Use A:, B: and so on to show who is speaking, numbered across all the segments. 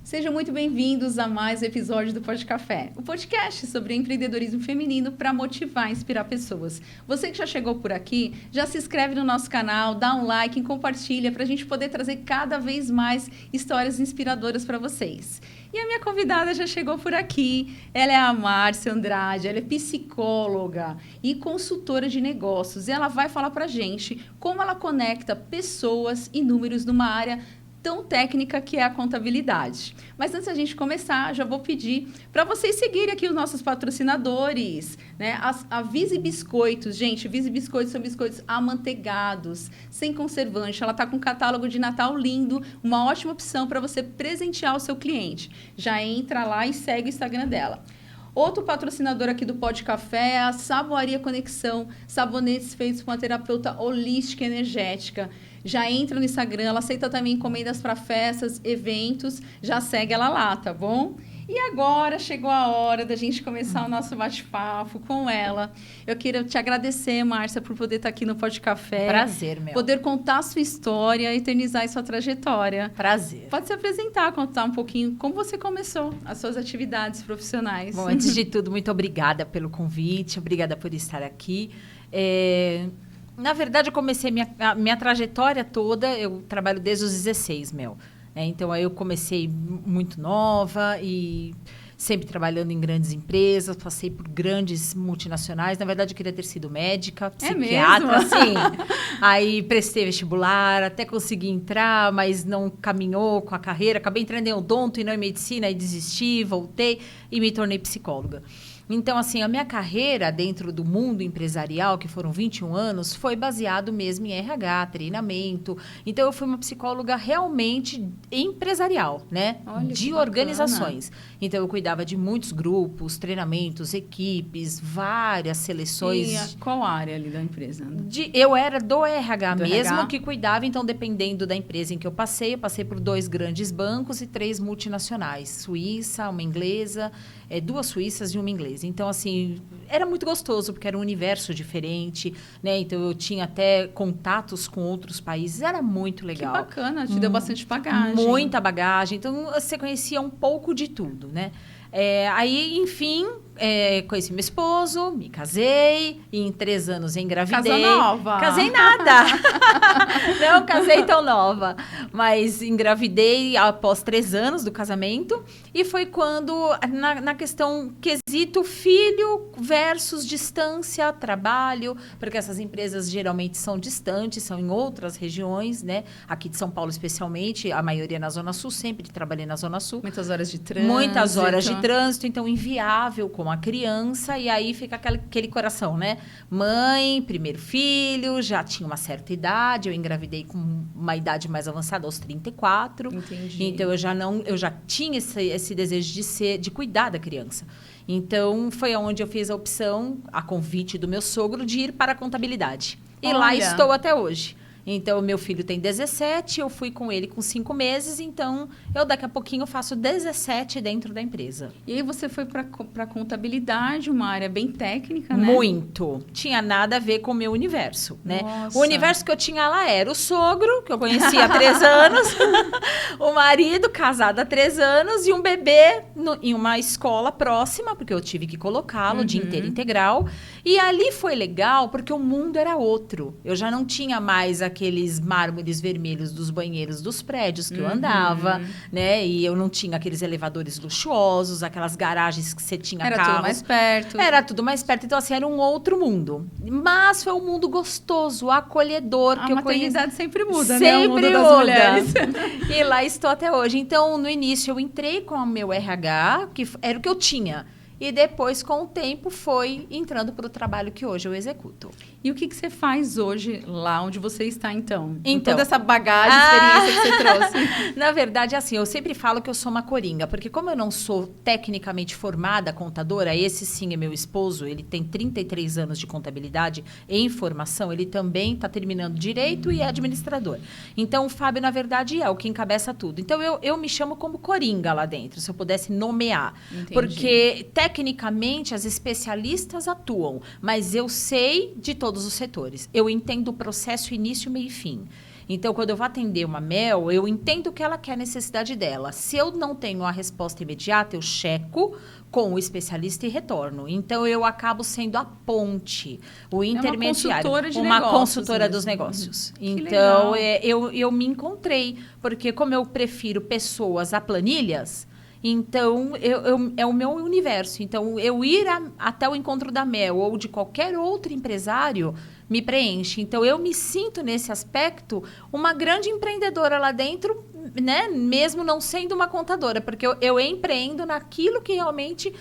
A: Sejam muito bem-vindos a mais um episódio do Pod Café, o podcast sobre empreendedorismo feminino para motivar e inspirar pessoas. Você que já chegou por aqui, já se inscreve no nosso canal, dá um like e compartilha para a gente poder trazer cada vez mais histórias inspiradoras para vocês. E a minha convidada já chegou por aqui, ela é a Márcia Andrade, ela é psicóloga e consultora de negócios. E ela vai falar para a gente como ela conecta pessoas e números numa área tão técnica que é a contabilidade. Mas antes da gente começar, já vou pedir para vocês seguirem aqui os nossos patrocinadores, né? A Vise Biscoitos, gente, Vise Biscoitos são biscoitos amanteigados, sem conservante. Ela está com um catálogo de Natal lindo, uma ótima opção para você presentear o seu cliente. Já entra lá e segue o Instagram dela. Outro patrocinador aqui do Pod Café é a Saboaria Conexão, sabonetes feitos com a terapeuta holística energética. Já entra no Instagram, ela aceita também encomendas para festas, eventos, já segue ela lá, tá bom? E agora chegou a hora da gente começar o nosso bate-papo com ela. Eu queria te agradecer, Márcia, por poder estar aqui no Pod Café.
B: Prazer, meu.
A: Poder contar a sua história, eternizar a sua trajetória.
B: Prazer.
A: Pode se apresentar, contar um pouquinho como você começou as suas atividades profissionais.
B: Bom, antes de tudo, muito obrigada pelo convite, obrigada por estar aqui. Na verdade, eu comecei a minha trajetória toda, eu trabalho desde os 16, meu. Então, aí eu comecei muito nova e sempre trabalhando em grandes empresas, passei por grandes multinacionais. Na verdade, eu queria ter sido médica, psiquiatra, sim. Aí prestei vestibular, até consegui entrar, mas não caminhou com a carreira. Acabei entrando em odonto e não em medicina, aí desisti, voltei e me tornei psicóloga. Então, assim, a minha carreira dentro do mundo empresarial, que foram 21 anos, foi baseado mesmo em RH, treinamento. Então, eu fui uma psicóloga realmente empresarial, né?
A: Olha,
B: de organizações. Então, eu cuidava de muitos grupos, treinamentos, equipes, várias seleções.
A: E qual área ali da empresa?
B: Eu era do RH
A: do
B: mesmo,
A: RH?
B: que cuidava. Então, dependendo da empresa em que eu passei por 2 grandes bancos e 3 multinacionais. Suíça, uma inglesa, 2 suíças e uma inglesa. Então, assim, era muito gostoso, porque era um universo diferente, né? Então, eu tinha até contatos com outros países. Era muito legal.
A: Que bacana, te deu bastante bagagem.
B: Muita bagagem. Então, você conhecia um pouco de tudo, né? Aí, enfim, conheci meu esposo, me casei, e em 3 anos engravidei.
A: Casou nova?
B: Casei nada. Não casei tão nova. Mas engravidei após 3 anos do casamento. E foi quando, na questão quesito filho versus distância, trabalho, porque essas empresas geralmente são distantes, são em outras regiões, né? Aqui de São Paulo, especialmente, a maioria na Zona Sul, sempre trabalhei na Zona Sul.
A: Muitas horas de trânsito.
B: Muitas horas de trânsito, então inviável com a criança, e aí fica aquele coração, né? Mãe, primeiro filho, já tinha uma certa idade, eu engravidei com uma idade mais avançada, aos 34.
A: Entendi.
B: Então eu já tinha esse desejo de cuidar da criança. Então foi onde eu fiz a opção, a convite do meu sogro, de ir para a contabilidade. E
A: Olha.
B: lá estou até hoje. Então, meu filho tem 17, eu fui com ele com 5 meses, então eu daqui a pouquinho faço 17 dentro da empresa.
A: E aí você foi para contabilidade, uma área bem técnica, né?
B: Muito. Tinha nada a ver com o meu universo, né?
A: Nossa.
B: O universo que eu tinha lá era o sogro, que eu conheci há 3 anos, o marido, casado há 3 anos, e um bebê em uma escola próxima, porque eu tive que colocá-lo o dia inteiro integral. E ali foi legal, porque o mundo era outro. Eu já não tinha mais aqueles mármores vermelhos dos banheiros dos prédios que eu andava, né? E eu não tinha aqueles elevadores luxuosos, aquelas garagens que você tinha
A: Era
B: carros.
A: tudo mais perto.
B: Era tudo mais perto. Então, assim, era um outro mundo. Mas foi um mundo gostoso, acolhedor.
A: A
B: que eu
A: maternidade sempre muda,
B: sempre
A: né? O mundo das
B: muda.
A: mulheres.
B: E lá estou até hoje. Então, no início, eu entrei com o meu RH, que era o que eu tinha. E depois, com o tempo, foi entrando para o trabalho que hoje eu executo.
A: E o que você faz hoje lá onde você está, então? Com
B: Então.
A: toda essa bagagem, experiência que você trouxe.
B: Na verdade, assim, eu sempre falo que eu sou uma coringa, porque como eu não sou tecnicamente formada contadora, esse sim é meu esposo, ele tem 33 anos de contabilidade em formação, ele também está terminando direito e é administrador. Então, o Fábio, na verdade, é o que encabeça tudo. Então, eu me chamo como coringa lá dentro, se eu pudesse nomear.
A: Entendi.
B: Porque, tecnicamente, as especialistas atuam, mas eu sei de todos todos os setores. Eu entendo o processo início, meio e fim. Então, quando eu vou atender uma Mel, eu entendo o que ela quer, a necessidade dela. Se eu não tenho a resposta imediata, eu checo com o especialista e retorno. Então, eu acabo sendo a ponte, o intermediário. Uma consultora dos negócios. Então, eu me encontrei, porque como eu prefiro pessoas a planilhas, então, é o meu universo. Então, eu ir até o encontro da Mel ou de qualquer outro empresário me preenche. Então, eu me sinto, nesse aspecto, uma grande empreendedora lá dentro, né? Mesmo não sendo uma contadora, porque eu empreendo naquilo que realmente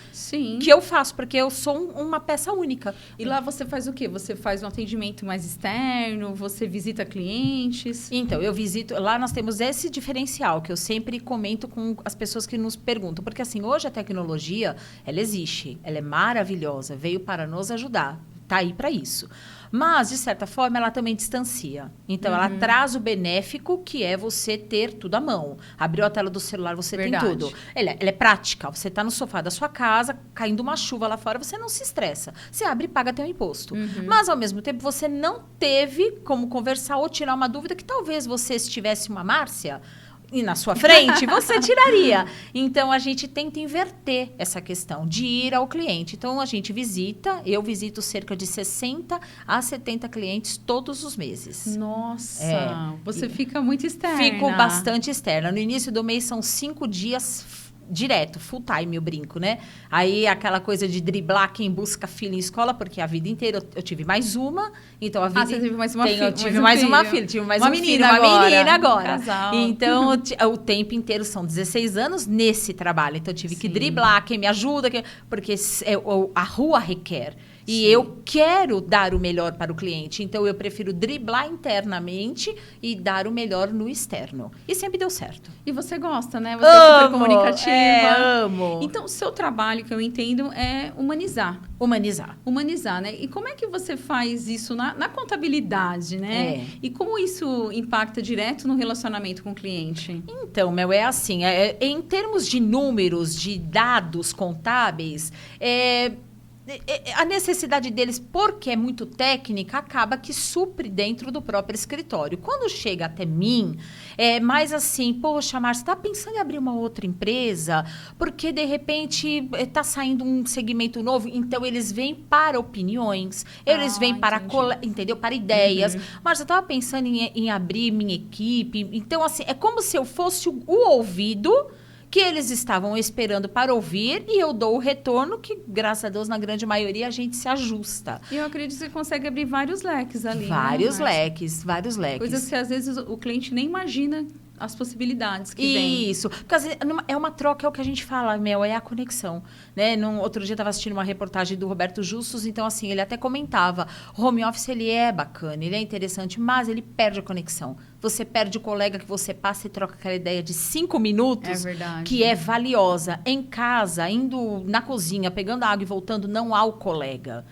B: que eu faço, porque eu sou uma peça única.
A: E lá você faz o quê? Você faz um atendimento mais externo? Você visita clientes?
B: Então, eu visito... Lá nós temos esse diferencial, que eu sempre comento com as pessoas que nos perguntam. Porque, assim, hoje a tecnologia, ela existe. Ela é maravilhosa. Veio para nos ajudar. Está aí para isso. Mas, de certa forma, ela também distancia. Então, ela traz o benéfico, que é você ter tudo à mão. Abriu a tela do celular, você tem tudo. Ela é prática. Você está no sofá da sua casa, caindo uma chuva lá fora, você não se estressa. Você abre e paga teu imposto. Mas, ao mesmo tempo, você não teve como conversar ou tirar uma dúvida que talvez você, se tivesse uma Márcia e na sua frente, você tiraria. Então, a gente tenta inverter essa questão de ir ao cliente. Então, a gente eu visito cerca de 60 a 70 clientes todos os meses.
A: Nossa, você fica muito externa.
B: Fico bastante externa. No início do mês, são 5 dias direto, full time, eu brinco, né? Aí, aquela coisa de driblar quem busca filho em escola, porque a vida inteira eu tive mais uma, então a vida...
A: você teve mais uma filha?
B: Eu tive mais uma filha, tive mais uma menina agora. Então, o tempo inteiro são 16 anos nesse trabalho, então eu tive que driblar quem me ajuda, porque a rua requer. E eu quero dar o melhor para o cliente, então eu prefiro driblar internamente e dar o melhor no externo. E sempre deu certo.
A: E você gosta, né? Você é super comunicativa.
B: Amo.
A: Então, o seu trabalho, que eu entendo, é humanizar. Humanizar, né? E como é que você faz isso na contabilidade, né? E como isso impacta direto no relacionamento com o cliente?
B: Então, Mel, é assim, em termos de números, de dados contábeis, a necessidade deles, porque é muito técnica, acaba que supre dentro do próprio escritório. Quando chega até mim, é mais assim, poxa, Márcia, você está pensando em abrir uma outra empresa? Porque, de repente, está saindo um segmento novo. Então, eles vêm para opiniões, eles vêm para, entendeu? Para ideias. Márcia, eu estava pensando em abrir minha equipe. Então, assim, é como se eu fosse o ouvido que eles estavam esperando para ouvir, e eu dou o retorno que, graças a Deus, na grande maioria, a gente se ajusta.
A: E eu acredito que você consegue abrir vários leques ali.
B: Vários leques.
A: Coisas que, às vezes, o cliente nem imagina as possibilidades que vem.
B: Isso. Porque é uma troca, é o que a gente fala, Mel, é a conexão. Né? Outro dia eu estava assistindo uma reportagem do Roberto Justus, então, assim, ele até comentava, o home office, ele é bacana, ele é interessante, mas ele perde a conexão. Você perde o colega que você passa e troca aquela ideia de 5 minutos, que é valiosa. Em casa, indo na cozinha, pegando água e voltando, não há o colega.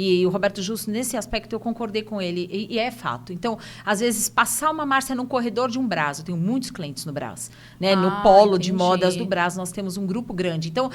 B: E o Roberto Justo, nesse aspecto, eu concordei com ele. E é fato. Então, às vezes, passar uma Márcia num corredor de um Brás. Eu tenho muitos clientes no Brás. Né? No polo de modas do Brás, nós temos um grupo grande. Então,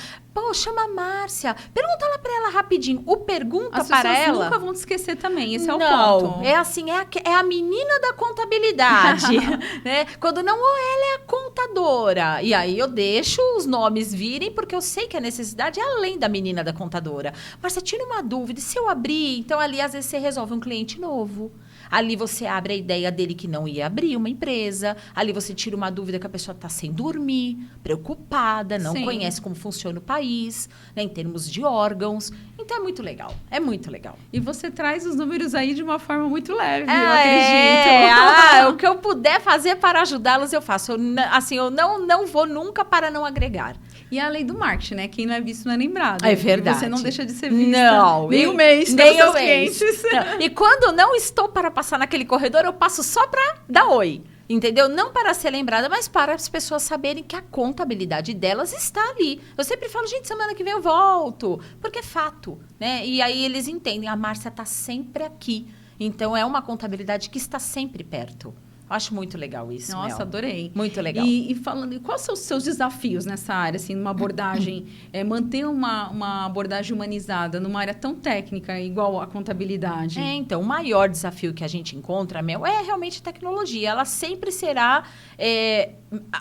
B: chama a Márcia. Pergunta lá para ela rapidinho. Pergunta para ela... As
A: pessoas nunca vão te esquecer também. Esse é o ponto.
B: É assim, é a menina da contabilidade. Né? Quando não, ela é a contadora. E aí, eu deixo os nomes virem, porque eu sei que a necessidade é além da menina da contadora. Márcia, tira uma dúvida. Se eu abrir, então ali às vezes você resolve um cliente novo. Ali você abre a ideia dele que não ia abrir uma empresa. Ali você tira uma dúvida que a pessoa está sem dormir, preocupada, não conhece como funciona o país, né, em termos de órgãos. Então é muito legal, é muito legal.
A: E você traz os números aí de uma forma muito leve, eu acredito.
B: O que eu puder fazer para ajudá-los, eu faço. Eu não vou nunca para não agregar.
A: E a lei do marketing, né? Quem não é visto não é lembrado.
B: É verdade.
A: E você não deixa de ser vista.
B: Não.
A: Nem um mês pelos seus clientes.
B: Não. E quando não estou para passar naquele corredor, eu passo só para dar oi. Entendeu? Não para ser lembrada, mas para as pessoas saberem que a contabilidade delas está ali. Eu sempre falo, gente, semana que vem eu volto. Porque é fato, né? E aí eles entendem, a Márcia está sempre aqui. Então, é uma contabilidade que está sempre perto. Eu acho muito legal isso,
A: Nossa,
B: Mel.
A: adorei.
B: Muito legal.
A: E falando, quais são os seus desafios nessa área, assim, numa abordagem, manter uma abordagem humanizada numa área tão técnica, igual a contabilidade?
B: Então, o maior desafio que a gente encontra, Mel, é realmente a tecnologia. Ela sempre será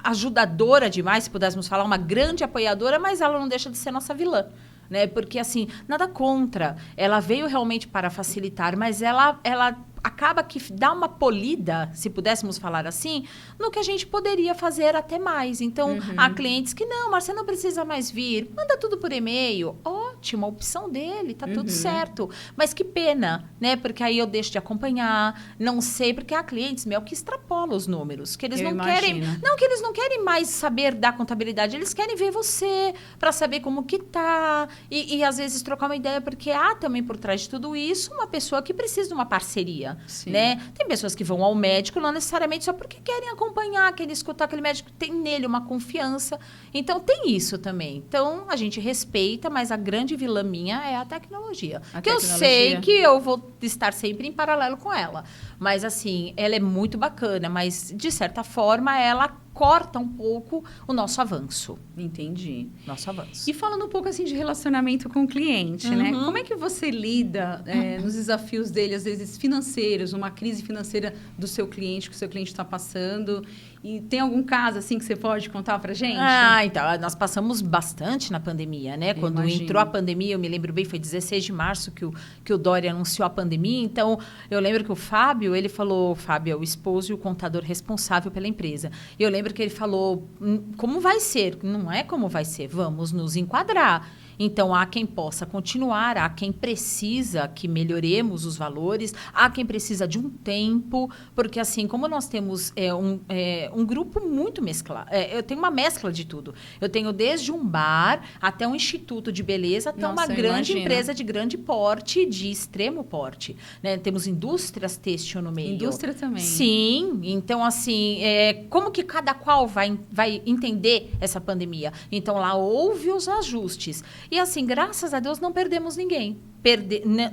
B: ajudadora demais, se pudéssemos falar, uma grande apoiadora, mas ela não deixa de ser nossa vilã. Né? Porque, assim, nada contra. Ela veio realmente para facilitar, mas ela acaba que dá uma polida, se pudéssemos falar assim, no que a gente poderia fazer até mais. Então, há clientes que, não, mas você não precisa mais vir, manda tudo por e-mail. Ótima, opção dele, tá tudo certo. Mas que pena, né? Porque aí eu deixo de acompanhar, não sei, porque há clientes, Mel, que extrapolam os números, que eles não querem... Não, que eles não querem mais saber da contabilidade, eles querem ver você, para saber como que tá, e às vezes trocar uma ideia, porque há também por trás de tudo isso uma pessoa que precisa de uma parceria. Né? Tem pessoas que vão ao médico não necessariamente só porque querem acompanhar, querem escutar aquele médico, tem nele uma confiança. Então, tem isso também. Então, a gente respeita, mas a grande vilã minha é a tecnologia. Eu sei que eu vou estar sempre em paralelo com ela. Mas, assim, ela é muito bacana, mas, de certa forma, ela corta um pouco o nosso avanço.
A: Entendi.
B: Nosso avanço.
A: E falando um pouco assim de relacionamento com o cliente, né? Como é que você lida nos desafios dele, às vezes financeiros, uma crise financeira do seu cliente, que o seu cliente está passando? E tem algum caso assim que você pode contar pra gente?
B: Então, nós passamos bastante na pandemia, né? Quando entrou a pandemia, eu me lembro bem, foi 16 de março que o Dória anunciou a pandemia. Então, eu lembro que o Fábio, ele falou, Fábio é o esposo e o contador responsável pela empresa. E eu lembro que ele falou, como vai ser? Não é como vai ser, vamos nos enquadrar. Então, há quem possa continuar, há quem precisa que melhoremos os valores, há quem precisa de um tempo, porque assim, como nós temos um grupo muito mesclado, eu tenho uma mescla de tudo. Eu tenho desde um bar até um instituto de beleza, até uma grande empresa de grande porte, de extremo porte. Né? Temos indústrias têxtil no meio.
A: Indústria também.
B: Sim, então assim, como que cada qual vai entender essa pandemia? Então, lá houve os ajustes. E assim, graças a Deus, não perdemos ninguém.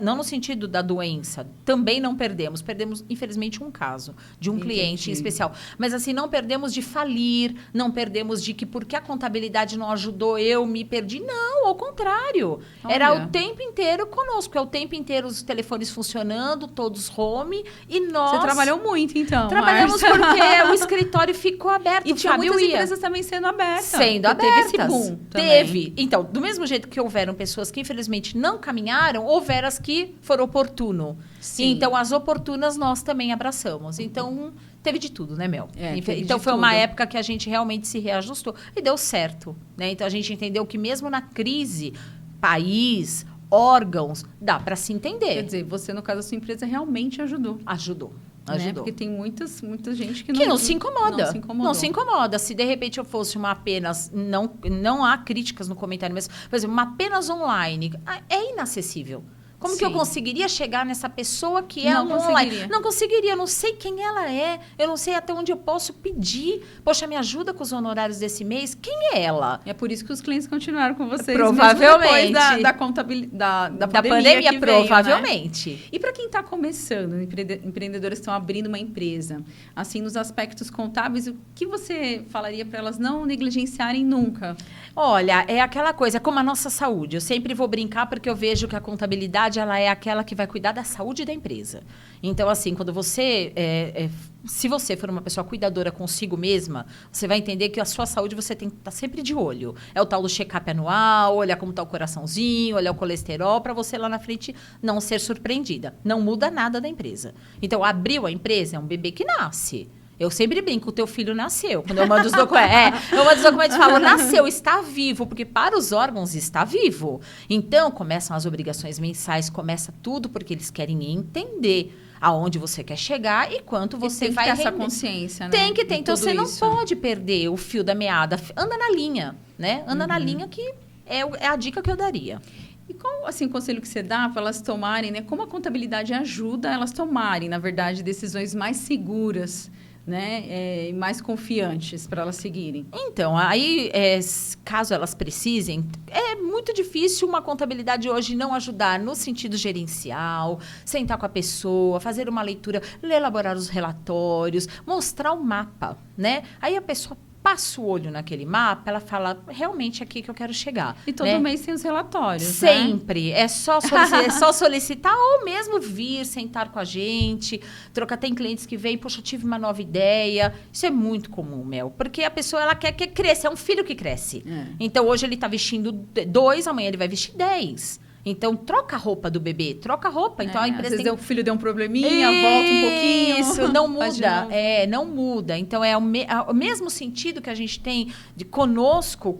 B: Não no sentido da doença, também não perdemos. Perdemos, infelizmente, um caso de um cliente em especial. Mas assim, não perdemos de falir, não perdemos de que porque a contabilidade não ajudou, eu me perdi. Não, ao contrário. Olha. Era o tempo inteiro conosco. É o tempo inteiro os telefones funcionando, todos home. E nós...
A: Você trabalhou muito, então,
B: Trabalhamos porque o escritório ficou aberto.
A: E tinha muitas empresas também sendo abertas.
B: Sendo abertas.
A: Teve esse boom também.
B: Teve. Então, do mesmo jeito que houveram pessoas que, infelizmente, não caminharam, houveram as que foram oportuno. Sim. Então, as oportunas nós também abraçamos. Então, teve de tudo, né, Mel? Então, foi uma época que a gente realmente se reajustou e deu certo. Né? Então, a gente entendeu que mesmo na crise, país, órgãos, dá para se entender.
A: Quer dizer, você, no caso, a sua empresa realmente ajudou.
B: Ajudou.
A: Né? Porque tem muita gente que
B: não se incomoda. Não se incomoda. Se de repente eu fosse uma apenas... Não há críticas no comentário, mas, por exemplo, uma apenas online é inacessível. Como que eu conseguiria chegar nessa pessoa que é online? Não conseguiria, eu não sei quem ela é, eu não sei até onde eu posso pedir. Poxa, me ajuda com os honorários desse mês? Quem é ela?
A: É por isso que os clientes continuaram com vocês.
B: Provavelmente.
A: Depois da pandemia
B: provavelmente.
A: Veio, né? E para quem está começando, empreendedores que estão abrindo uma empresa, assim, nos aspectos contábeis, o que você falaria para elas não negligenciarem nunca?
B: Olha, é aquela coisa, como a nossa saúde. Eu sempre vou brincar porque eu vejo que a contabilidade ela é aquela que vai cuidar da saúde da empresa. Então, assim, quando você... se você for uma pessoa cuidadora consigo mesma, você vai entender que a sua saúde você tem que estar sempre de olho. É o tal do check-up anual, olhar como está o coraçãozinho, olhar o colesterol, para você lá na frente não ser surpreendida. Não muda nada da empresa. Então, abriu a empresa, é um bebê que nasce. Eu sempre brinco, o teu filho nasceu. Quando eu mando os documentos, eu mando os documentos e falo, nasceu, está vivo, porque para os órgãos está vivo. Então, começam as obrigações mensais, começa tudo, porque eles querem entender aonde você quer chegar e quanto você vai
A: ter essa consciência, né?
B: Tem que ter. Então, você não pode perder o fio da meada. Anda na linha, né? Anda na linha que é a dica que eu daria.
A: E qual, assim, o conselho que você dá para elas tomarem, né? Como a contabilidade ajuda elas tomarem, na verdade, decisões mais seguras, né, mais confiantes para elas seguirem?
B: Então, aí, caso elas precisem, é muito difícil uma contabilidade hoje não ajudar no sentido gerencial, sentar com a pessoa, fazer uma leitura, elaborar os relatórios, mostrar o mapa, né? Aí a pessoa passa o olho naquele mapa, ela fala, realmente é aqui que eu quero chegar.
A: E todo mês tem os relatórios,
B: Sempre. Né? É só solicitar ou mesmo vir, sentar com a gente, trocar. Tem clientes que vêm, poxa, eu tive uma nova ideia. Isso é muito comum, Mel. Porque a pessoa, ela quer que cresça. É um filho que cresce. Então, hoje ele está vestindo 2, amanhã ele vai vestir 10. Então, troca a roupa do bebê, troca a roupa. Então, a empresa
A: às vezes o filho deu um probleminha, volta um pouquinho.
B: Isso, não muda. Não muda. Então, é o mesmo sentido que a gente tem de conosco,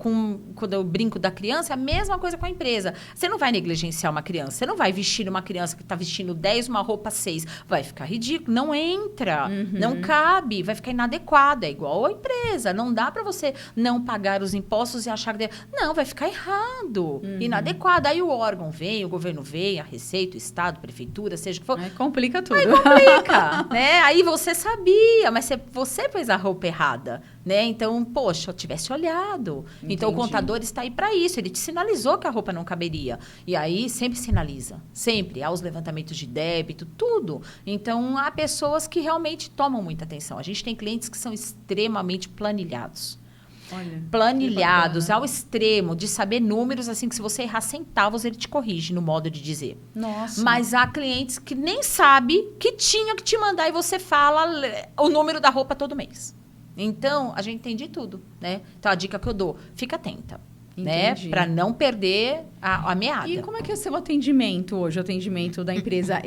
B: quando eu brinco da criança, é a mesma coisa com a empresa. Você não vai negligenciar uma criança. Você não vai vestir uma criança que está vestindo 10, uma roupa 6. Vai ficar ridículo. Não entra. Não cabe. Vai ficar inadequado. É igual a empresa. Não dá para você não pagar os impostos e achar que... Não, vai ficar errado. Inadequado. Aí o órgão vem, o governo vem, a Receita, o Estado, a Prefeitura, seja o que for.
A: Aí complica tudo.
B: Aí complica, né? Aí você sabia, mas você pôs a roupa errada, né? Então, poxa, eu tivesse olhado. Entendi. Então, o contador está aí para isso. Ele te sinalizou que a roupa não caberia. E aí, sempre sinaliza. Sempre. Há os levantamentos de débito, tudo. Então, há pessoas que realmente tomam muita atenção. A gente tem clientes que são extremamente planilhados.
A: Olha,
B: planilhados ao extremo de saber números, assim, que se você errar centavos, ele te corrige no modo de dizer.
A: Nossa.
B: Mas há clientes que nem sabe que tinha que te mandar e você fala o número da roupa todo mês. Então, a gente tem de tudo, né? Então, a dica que eu dou, fica atenta. Né? Para não perder a meada.
A: E como é que é o seu atendimento hoje, o atendimento da empresa?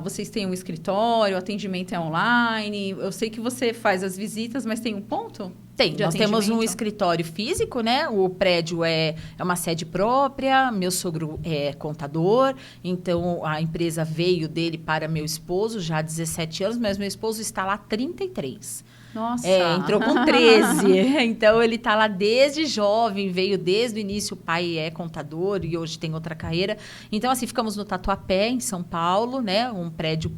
A: Vocês têm um escritório, o atendimento é online? Eu sei que você faz as visitas, mas tem um ponto?
B: Tem. Nós temos um escritório físico, né? O prédio é uma sede própria, meu sogro é contador, então a empresa veio dele para meu esposo já há 17 anos, mas meu esposo está lá há 33.
A: Nossa!
B: Entrou com 13. Então, ele está lá desde jovem, veio desde o início. O pai é contador e hoje tem outra carreira. Então, assim, ficamos no Tatuapé, em São Paulo, né? Um prédio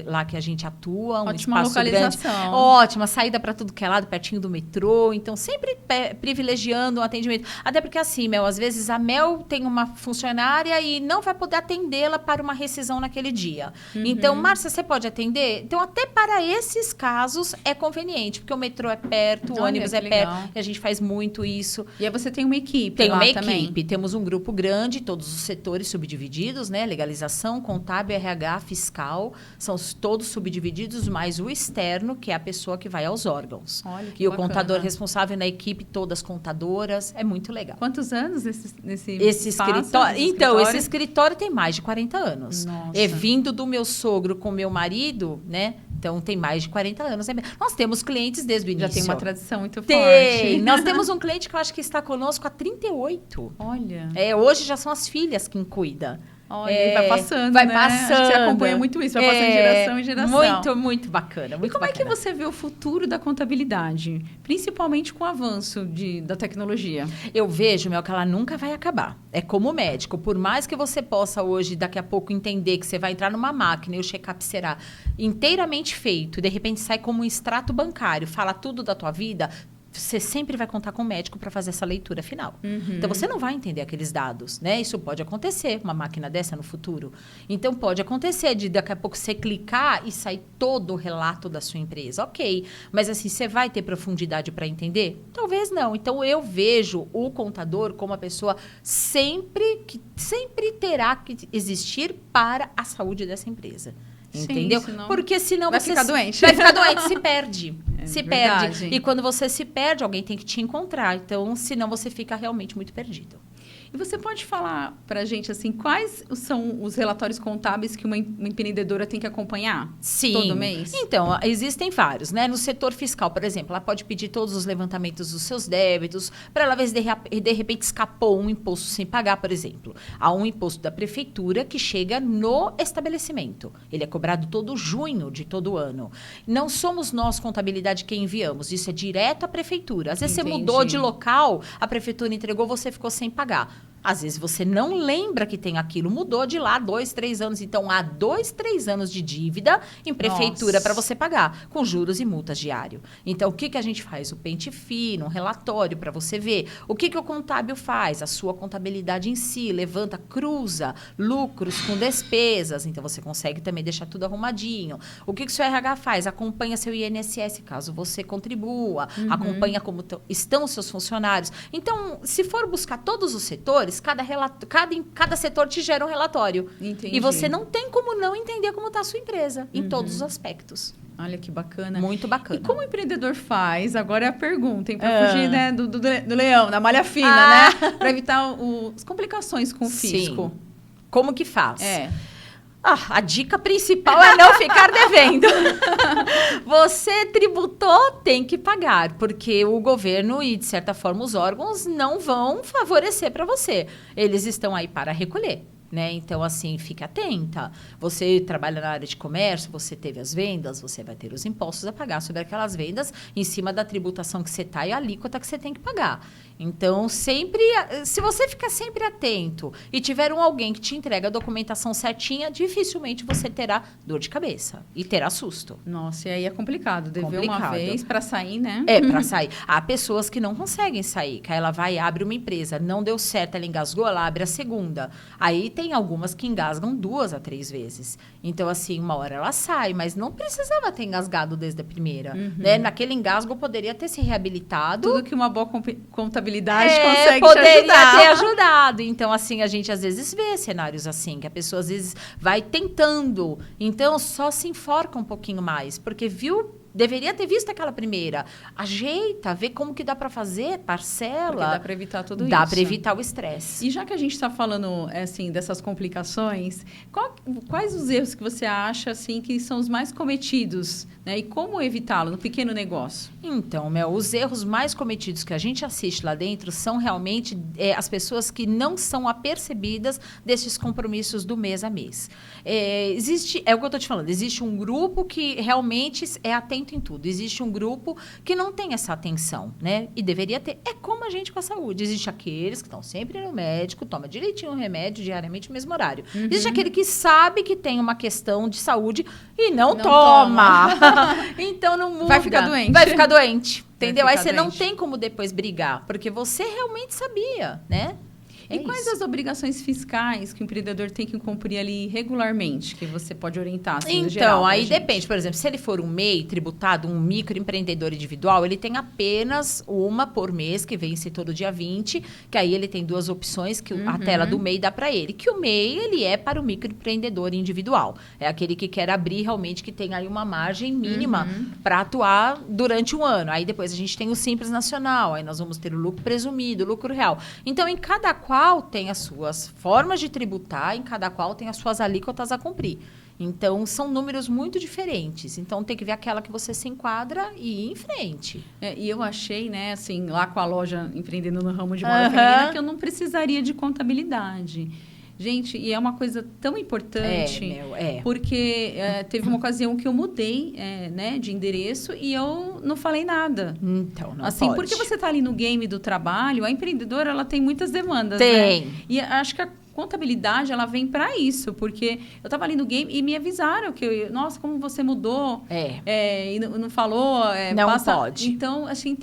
B: lá que a gente atua, um
A: ótima
B: espaço
A: localização.
B: Grande. Ótima, saída para tudo que é lado, pertinho do metrô. Então, sempre privilegiando o atendimento. Até porque, assim, Mel, às vezes a Mel tem uma funcionária e não vai poder atendê-la para uma rescisão naquele dia. Então, Márcia, você pode atender? Então, até para esses casos, é conveniente. Porque o metrô é perto, o ônibus é perto. E a gente faz muito isso.
A: E aí você tem uma equipe
B: Tem uma
A: também.
B: equipe. Temos um grupo grande, todos os setores subdivididos, né? Legalização, contábil, RH, fiscal. São todos subdivididos, mais o externo, que é a pessoa que vai aos órgãos.
A: Olha, que
B: e
A: bacana.
B: O contador responsável na equipe, todas contadoras. É muito legal.
A: Quantos anos
B: esse escritório? Então, esse escritório tem mais de 40 anos.
A: Nossa.
B: É vindo do meu sogro com meu marido, né? Então, tem mais de 40 anos. Nós temos clientes desde o início.
A: Já tem uma tradição muito
B: forte.
A: forte.
B: Nós temos um cliente que eu acho que está conosco há 38.
A: Olha.
B: Hoje já são as filhas quem cuida.
A: Olha, e vai passando,
B: vai
A: né?
B: passando.
A: Acho que você acompanha muito isso, vai passando de geração em geração.
B: Muito, muito bacana. Muito
A: e como
B: bacana.
A: É que você vê o futuro da contabilidade? Principalmente com o avanço da tecnologia.
B: Eu vejo, Mel, que ela nunca vai acabar. É como médico. Por mais que você possa hoje, daqui a pouco, entender que você vai entrar numa máquina e o check-up será inteiramente feito, e de repente sai como um extrato bancário, fala tudo da tua vida... Você sempre vai contar com o médico para fazer essa leitura final. Então, você não vai entender aqueles dados, né? Isso pode acontecer, uma máquina dessa no futuro. Então, pode acontecer de daqui a pouco você clicar e sair todo o relato da sua empresa. Ok, mas assim, você vai ter profundidade para entender? Talvez não. Então, eu vejo o contador como a pessoa sempre terá que existir para a saúde dessa empresa. Entendeu?
A: Sim,
B: porque senão
A: vai
B: você
A: ficar doente.
B: Vai ficar doente, se perde. Se
A: verdade.
B: perde. E quando você se perde, alguém tem que te encontrar. Então, senão você fica realmente muito perdido.
A: E você pode falar para a gente, assim, quais são os relatórios contábeis que uma empreendedora tem que acompanhar?
B: Sim.
A: Todo mês?
B: Então, existem vários, né? No setor fiscal, por exemplo, ela pode pedir todos os levantamentos dos seus débitos, para ela ver se de repente escapou um imposto sem pagar, por exemplo. Há um imposto da prefeitura que chega no estabelecimento. Ele é cobrado todo junho de todo ano. Não somos nós, contabilidade, quem enviamos. Isso é direto à prefeitura. Às vezes você mudou de local, a prefeitura entregou, você ficou sem pagar. Às vezes você não lembra que tem aquilo, mudou de lá 2, 3 anos. Então, há 2, 3 anos de dívida em prefeitura para você pagar, com juros e multas diário. Então, o que a gente faz? O pente fino, um relatório para você ver. O que o contábil faz? A sua contabilidade em si, levanta, cruza lucros com despesas. Então, você consegue também deixar tudo arrumadinho. O que o seu RH faz? Acompanha seu INSS, caso você contribua. Acompanha como estão os seus funcionários. Então, se for buscar todos os setores, cada setor te gera um relatório.
A: Entendi.
B: E você não tem como não entender como está a sua empresa, em todos os aspectos.
A: Olha que bacana.
B: Muito bacana.
A: E como o empreendedor faz? Agora é a pergunta, hein? Para fugir, né, do leão, da malha fina, né? Para evitar as complicações com o fisco.
B: Sim. Como que faz? A dica principal é não ficar devendo. Você tributou, tem que pagar, porque o governo e, de certa forma, os órgãos não vão favorecer para você. Eles estão aí para recolher. Né? Então, assim, fique atenta. Você trabalha na área de comércio, você teve as vendas, você vai ter os impostos a pagar sobre aquelas vendas em cima da tributação que você está e a alíquota que você tem que pagar. Então, sempre, se você ficar sempre atento e tiver alguém que te entrega a documentação certinha, dificilmente você terá dor de cabeça e terá susto.
A: Nossa, e aí é complicado. Dever uma vez para sair, né?
B: É, para sair. Há pessoas que não conseguem sair, que ela vai e abre uma empresa, não deu certo, ela engasgou, ela abre a segunda. Aí tem algumas que engasgam 2 a 3 vezes. Então, assim, uma hora ela sai, mas não precisava ter engasgado desde a primeira. Né? Naquele engasgo poderia ter se reabilitado.
A: Tudo que uma boa contabilidade consegue
B: poderia
A: te ajudar.
B: ter ajudado. Então, assim, a gente às vezes vê cenários assim, que a pessoa às vezes vai tentando. Então, só se enforca um pouquinho mais, porque deveria ter visto aquela primeira. Ajeita, vê como que dá para fazer, parcela.
A: Porque dá para evitar tudo isso.
B: Dá para evitar o estresse.
A: E já que a gente está falando, assim, dessas complicações, quais os erros que você acha, assim, que são os mais cometidos, né? E como evitá-lo no pequeno negócio?
B: Então, Mel, os erros mais cometidos que a gente assiste lá dentro são realmente as pessoas que não são apercebidas desses compromissos do mês a mês. É o que eu estou te falando, existe um grupo que realmente é atento em tudo. Existe um grupo que não tem essa atenção, né? E deveria ter. É como a gente com a saúde. Existe aqueles que estão sempre no médico, toma direitinho o remédio diariamente no mesmo horário. Existe aquele que sabe que tem uma questão de saúde e não toma. Então não muda.
A: Vai ficar doente.
B: Vai ficar doente. Entendeu? Aí você
A: doente.
B: não tem como depois brigar, porque você realmente sabia, né?
A: E quais as obrigações fiscais que o empreendedor tem que cumprir ali regularmente, que você pode orientar, assim, no geral?
B: Então, aí depende. Por exemplo, se ele for um MEI tributado, um microempreendedor individual, ele tem apenas uma por mês, que vence todo dia 20, que aí ele tem 2 opções, que a tela do MEI dá para ele. Que o MEI, ele é para o microempreendedor individual. É aquele que quer abrir realmente, que tem aí uma margem mínima para atuar durante um ano. Aí depois a gente tem o Simples Nacional, aí nós vamos ter o lucro presumido, o lucro real. Então, em cada qual tem as suas formas de tributar, em cada qual tem as suas alíquotas a cumprir. Então, são números muito diferentes. Então, tem que ver aquela que você se enquadra e ir em frente.
A: E eu achei, né, assim, lá com a loja empreendendo no ramo de moda feminina, que eu não precisaria de contabilidade. Gente, e é uma coisa tão importante, porque teve uma ocasião que eu mudei né, de endereço e eu não falei nada.
B: Então, não
A: assim,
B: pode.
A: Porque você está ali no game do trabalho, a empreendedora ela tem muitas demandas,
B: Tem.
A: né? E acho que a contabilidade, ela vem para isso, porque eu estava ali no game e me avisaram que, nossa, como você mudou, e não falou...
B: não pode.
A: Então, assim,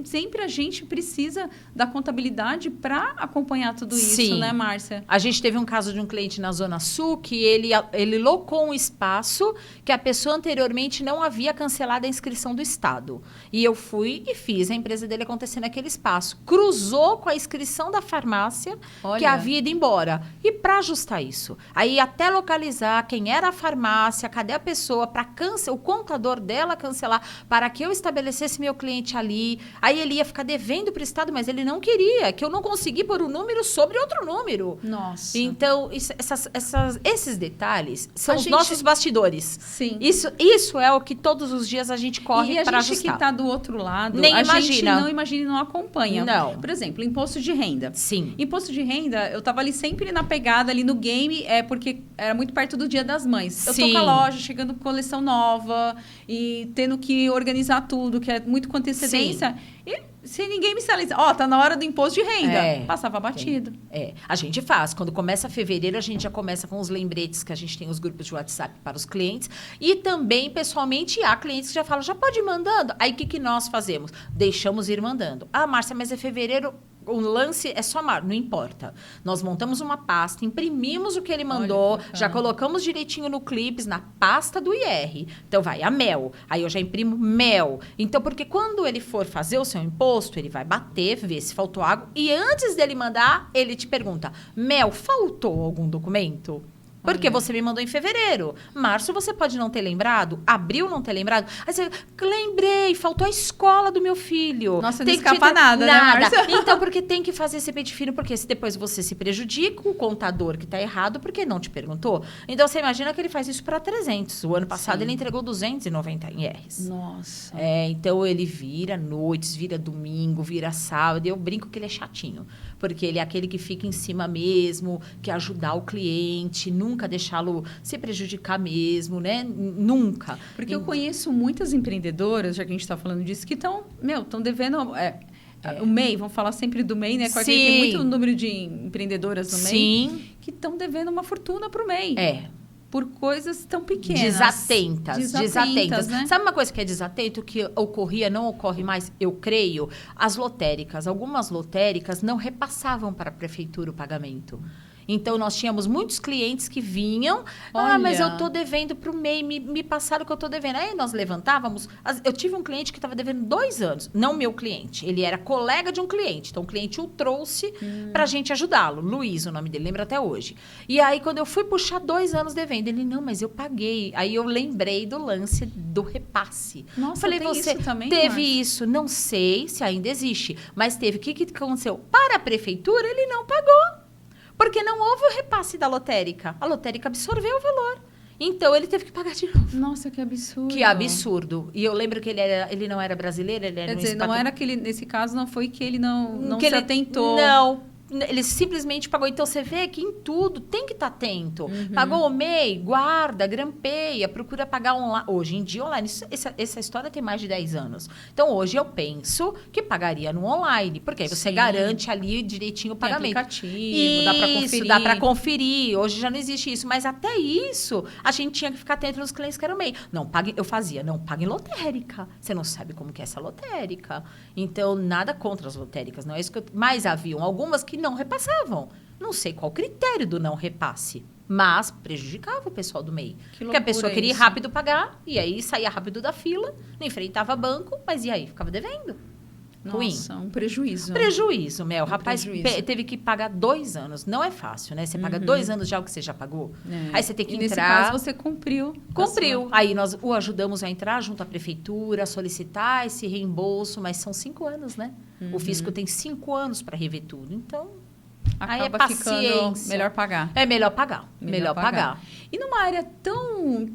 A: sempre a gente precisa da contabilidade para acompanhar tudo isso, né, Márcia?
B: A gente teve um caso de um cliente na Zona Sul que ele locou um espaço que a pessoa anteriormente não havia cancelado a inscrição do Estado. E eu fui e fiz a empresa dele acontecer naquele espaço. Cruzou com a inscrição da farmácia que havia ido embora. E para ajustar isso, aí até localizar quem era a farmácia, cadê a pessoa, para o contador dela cancelar, para que eu estabelecesse meu cliente ali. Aí ele ia ficar devendo para o Estado, mas ele não queria, que eu não consegui pôr um número sobre outro número.
A: Nossa.
B: Então, esses detalhes são os nossos bastidores.
A: Sim.
B: Isso é o que todos os dias a gente corre para ajustar. E a gente que
A: está do outro lado,
B: nem
A: a
B: imagina.
A: Gente não imagina e não acompanha.
B: Não.
A: Por exemplo, imposto de renda.
B: Sim.
A: Imposto de renda, eu estava ali sempre na pegada, ali no game, porque era muito perto do Dia das Mães. Eu tô com a loja, chegando com coleção nova e tendo que organizar tudo, que é muito com antecedência. E se ninguém me sinaliza, tá na hora do imposto de renda. Passava batido.
B: A gente faz. Quando começa fevereiro, a gente já começa com os lembretes que a gente tem os grupos de WhatsApp para os clientes. E também, pessoalmente, há clientes que já falam, já pode ir mandando. Aí, o que nós fazemos? Deixamos ir mandando. Márcia, mas é fevereiro... O lance é só não importa. Nós montamos uma pasta, imprimimos o que ele mandou, já colocamos direitinho no Clips, na pasta do IR. Então, vai, a mel. Aí eu já imprimo mel. Então, porque quando ele for fazer o seu imposto, ele vai bater, ver se faltou água. E antes dele mandar, ele te pergunta, Mel, faltou algum documento? Porque você me mandou em fevereiro. Março você pode não ter lembrado. Abril não ter lembrado. Aí você, lembrei, faltou a escola do meu filho.
A: Nossa, não escapa nada, né, Márcia?
B: Então, porque tem que fazer esse pente fino, porque se depois você se prejudica, o contador que está errado, porque não te perguntou. Então, você imagina que ele faz isso para 300. O ano passado, ele entregou 290 em IRs.
A: Nossa.
B: Então, ele vira noites, vira domingo, vira sábado. Eu brinco que ele é chatinho. Porque ele é aquele que fica em cima mesmo, que ajudar o cliente, nunca deixá-lo se prejudicar mesmo, né? Nunca.
A: Porque eu conheço muitas empreendedoras, já que a gente está falando disso, que estão devendo... O MEI, vamos falar sempre do MEI, né? Porque tem muito número de empreendedodoras no MEI que estão devendo uma fortuna para o MEI. Por coisas tão pequenas.
B: Desatentas.
A: Né?
B: Sabe uma coisa que é desatento, que ocorria, não ocorre mais, eu creio? As lotéricas. Algumas lotéricas não repassavam para a prefeitura o pagamento. Então, nós tínhamos muitos clientes que vinham, mas eu estou devendo para o MEI, me passaram o que eu estou devendo. Aí nós levantávamos, eu tive um cliente que estava devendo 2 anos, não meu cliente, ele era colega de um cliente, então o cliente o trouxe para a gente ajudá-lo, Luiz, o nome dele, lembro até hoje. E aí, quando eu fui puxar 2 anos devendo, ele, não, mas eu paguei. Aí eu lembrei do lance do repasse.
A: Nossa,
B: falei,
A: tem
B: você
A: isso também,
B: teve
A: Márcia?
B: isso? Não sei se ainda existe, mas teve. O que aconteceu? Para a prefeitura, ele não pagou. Porque não houve o repasse da lotérica. A lotérica absorveu o valor. Então, ele teve que pagar de novo.
A: Nossa, que absurdo.
B: Que absurdo. E eu lembro que ele não era brasileiro, ele era
A: Quer dizer, não era que ele, nesse caso, não foi que ele não
B: que
A: se atentou.
B: Não. Ele simplesmente pagou. Então, você vê que em tudo tem que estar atento. Pagou o MEI, guarda, grampeia, procura pagar online. Hoje em dia, online. Essa história tem mais de 10 anos. Então, hoje eu penso que pagaria no online. Porque aí você garante ali direitinho o pagamento.
A: Tem aplicativo, dá para conferir.
B: Dá para conferir. Hoje já não existe isso. Mas até isso, a gente tinha que ficar atento nos clientes que eram MEI. Não, pague, eu fazia, não, pague em lotérica. Você não sabe como que é essa lotérica. Então, nada contra as lotéricas. Não é isso que mas haviam algumas que não repassavam. Não sei qual o critério do não repasse, mas prejudicava o pessoal do MEI. Porque a pessoa queria ir rápido pagar, e aí saía rápido da fila, não enfrentava banco, mas e aí? Ficava devendo. Ruim.
A: Nossa, um prejuízo.
B: Prejuízo, Mel. O rapaz teve que pagar 2 anos. Não é fácil, né? Você paga 2 anos de algo que você já pagou. Aí você tem que entrar...
A: Nesse caso, você cumpriu.
B: Cumpriu. Aí nós o ajudamos a entrar junto à prefeitura, solicitar esse reembolso, mas são 5 anos, né? O fisco tem 5 anos para rever tudo. Então, aí é paciência.
A: Melhor pagar.
B: É melhor pagar. Melhor pagar.
A: E numa área tão...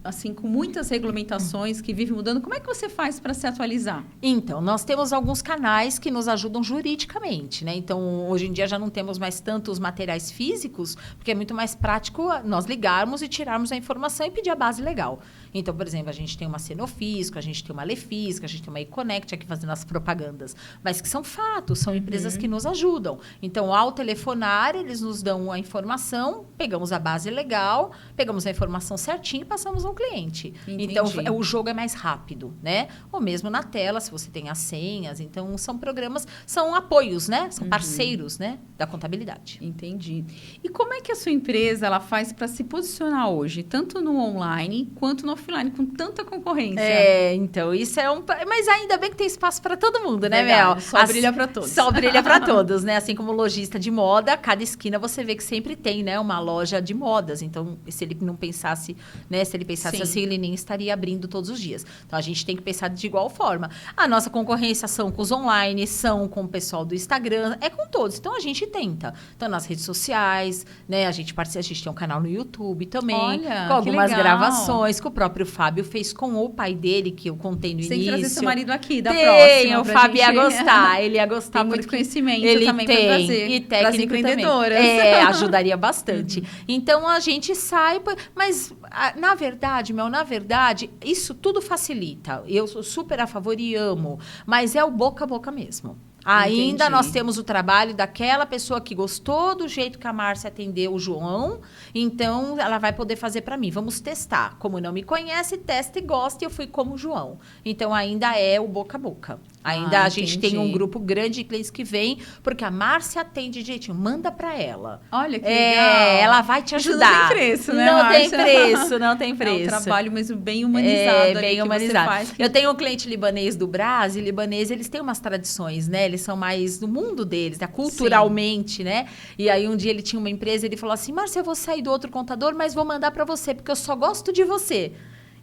A: assim, com muitas regulamentações que vive mudando, como é que você faz para se atualizar?
B: Então, nós temos alguns canais que nos ajudam juridicamente, né? Então, hoje em dia já não temos mais tantos materiais físicos, porque é muito mais prático nós ligarmos e tirarmos a informação e pedir a base legal. Então, por exemplo, a gente tem uma Cenofisco, a gente tem uma Lefisco, a gente tem uma Econect aqui fazendo as propagandas, mas que são fatos, são empresas que nos ajudam. Então, ao telefonar, eles nos dão a informação, pegamos a base legal, pegamos a informação certinho e passamos ao cliente.
A: Entendi.
B: Então, o jogo é mais rápido, né? Ou mesmo na tela, se você tem as senhas. Então, são programas, são apoios, né? São parceiros, né? Da contabilidade.
A: Entendi. E como é que a sua empresa ela faz para se posicionar hoje, tanto no online quanto no offline, com tanta concorrência?
B: Então, isso é mas ainda bem que tem espaço para todo mundo, né,
A: Verdade,
B: Mel?
A: Só brilha para todos.
B: Só brilha para todos, né? Assim como lojista de moda, cada esquina você vê que sempre tem, né? Uma loja de modas. Então, se ele não pensasse, né? Se ele pensasse assim, ele nem estaria abrindo todos os dias. Então, a gente tem que pensar de igual forma. A nossa concorrência são com os online, são com o pessoal do Instagram, é com todos. Então, a gente tenta. Então, nas redes sociais, né? A gente tem um canal no YouTube também.
A: Olha,
B: com algumas
A: que legal.
B: gravações que o próprio Fábio fez com o pai dele, que eu contei no início.
A: Tem que trazer seu marido aqui, da
B: tem,
A: próxima.
B: O Fábio ia gostar. Ele ia gostar
A: tem muito conhecimento
B: ele
A: também
B: tem,
A: para trazer.
B: E
A: Pras
B: técnico
A: empreendedoras.
B: também. Ajudaria bastante. Então, a gente sai... Mas, na verdade, verdade, na verdade, isso tudo facilita. Eu sou super a favor e amo, mas é o boca a boca mesmo. Ainda nós temos o trabalho daquela pessoa que gostou do jeito que a Márcia atendeu o João, então ela vai poder fazer para mim. Vamos testar. Como não me conhece, testa e gosta, e eu fui como o João. Então ainda é o boca a boca. Ainda a gente tem um grupo grande de clientes que vem, porque a Márcia atende direitinho. Manda para ela.
A: Olha que legal.
B: Ela vai te ajudar.
A: Isso não tem preço, né,
B: Não
A: Márcia?
B: tem preço, não tem preço.
A: É um trabalho mesmo bem humanizado.
B: Bem humanizado.
A: Faz,
B: Eu tenho um cliente libanês do Brás, e libanês, eles têm umas tradições, né? Eles são mais do mundo deles, né? Culturalmente, né? E aí um dia ele tinha uma empresa, ele falou assim, Márcia, eu vou sair do outro contador, mas vou mandar para você, porque eu só gosto de você.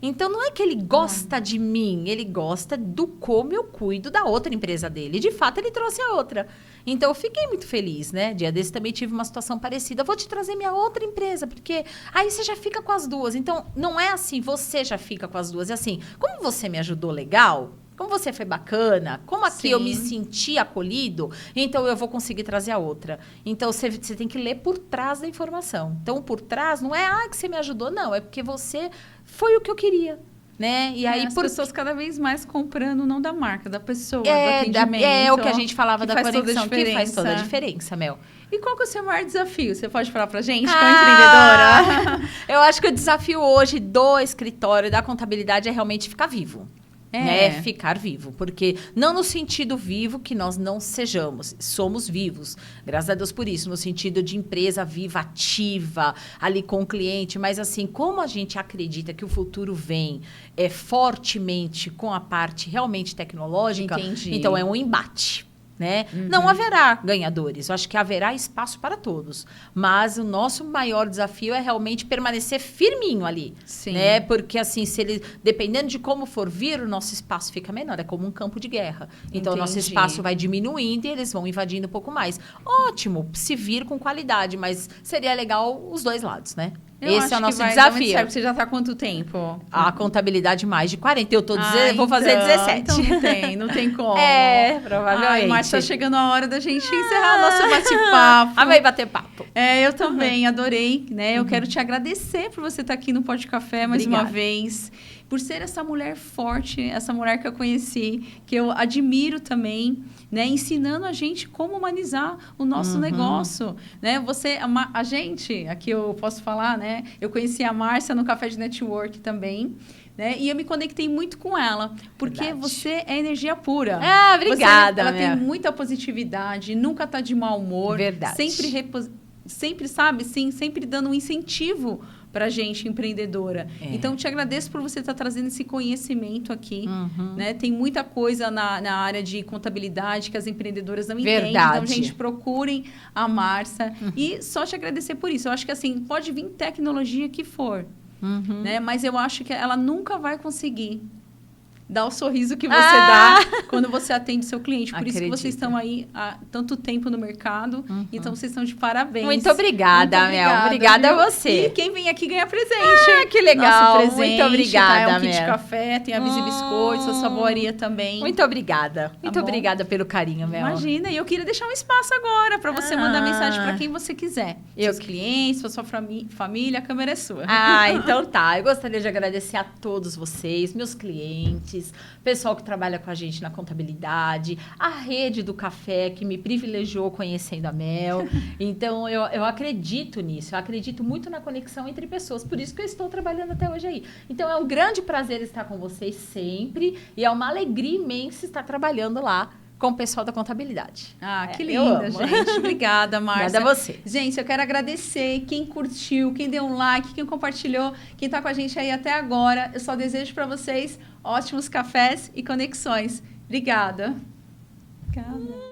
B: Então, não é que ele gosta de mim, ele gosta do como eu cuido da outra empresa dele. E, de fato, ele trouxe a outra. Então, eu fiquei muito feliz, né? Dia desse também tive uma situação parecida. Vou te trazer minha outra empresa, porque aí você já fica com as duas. Então, não é assim, você já fica com as duas. É assim, como você me ajudou legal, como você foi bacana, como aqui eu me senti acolhido, então eu vou conseguir trazer a outra. Então, você tem que ler por trás da informação. Então, por trás não é, que você me ajudou, não. É porque você foi o que eu queria, né? E aí,
A: as pessoas cada vez mais comprando, não da marca, da pessoa, do atendimento.
B: É o que a gente falava da conexão, que faz toda a diferença, Mel.
A: E qual que é o seu maior desafio? Você pode falar pra gente, como empreendedora?
B: Eu acho que o desafio hoje do escritório, da contabilidade, é realmente ficar vivo. Ficar vivo, porque não no sentido vivo que nós não sejamos, somos vivos, graças a Deus por isso, no sentido de empresa viva, ativa, ali com o cliente, mas assim, como a gente acredita que o futuro vem fortemente com a parte realmente tecnológica, então é um embate. Né? Não haverá ganhadores, eu acho que haverá espaço para todos, mas o nosso maior desafio é realmente permanecer firminho ali, né? Porque assim, dependendo de como for vir, o nosso espaço fica menor, é como um campo de guerra, então o nosso espaço vai diminuindo e eles vão invadindo um pouco mais. Ótimo, se vir com qualidade, mas seria legal os dois lados, né? Esse é o nosso desafio.
A: Você já está há quanto tempo?
B: A contabilidade mais de 40. Eu vou fazer 17.
A: Então não tem como.
B: Provavelmente.
A: Mas está chegando a hora da gente encerrar o nosso bate-papo.
B: Amei bater papo.
A: Eu também adorei, né? Eu quero te agradecer por você estar aqui no Pode Café mais uma vez. Por ser essa mulher forte, essa mulher que eu conheci, que eu admiro também, né? Ensinando a gente como humanizar o nosso negócio, né? A gente, aqui eu posso falar, né? Eu conheci a Márcia no Café de Network também, né? E eu me conectei muito com ela, porque você é energia pura.
B: Obrigada,
A: ela tem muita positividade, nunca está de mau humor.
B: Verdade.
A: Sempre, sabe, sempre dando um incentivo para a gente empreendedora. Então, te agradeço por você estar trazendo esse conhecimento aqui. Né? Tem muita coisa na área de contabilidade que as empreendedoras não entendem. Então, gente, procurem a Márcia. E só te agradecer por isso. Eu acho que, assim, pode vir tecnologia que for. Né? Mas eu acho que ela nunca vai conseguir dar o sorriso que você dá quando você atende seu cliente. Por isso que vocês estão aí há tanto tempo no mercado. Então, vocês estão de parabéns.
B: Muito obrigada, Mel. Obrigada a você.
A: E quem vem aqui ganha presente.
B: Que legal.
A: Nosso presente,
B: muito obrigada,
A: É um kit de café, tem a Visi Biscoitos, a Saboaria também.
B: Muito obrigada. Muito obrigada pelo carinho, Mel.
A: Imagina. E eu queria deixar um espaço agora para você mandar mensagem para quem você quiser. Seus clientes, para sua família, a câmera é sua.
B: Então tá. Eu gostaria de agradecer a todos vocês, meus clientes, pessoal que trabalha com a gente na contabilidade, a rede do café que me privilegiou conhecendo a Mel. Então, eu acredito nisso, eu acredito muito na conexão entre pessoas, por isso que eu estou trabalhando até hoje aí. Então, é um grande prazer estar com vocês sempre e é uma alegria imensa estar trabalhando lá com o pessoal da contabilidade.
A: Que linda, gente. Obrigada, Márcia.
B: Obrigada a você.
A: Gente, eu quero agradecer quem curtiu, quem deu um like, quem compartilhou, quem está com a gente aí até agora. Eu só desejo para vocês ótimos cafés e conexões. Obrigada. Obrigada.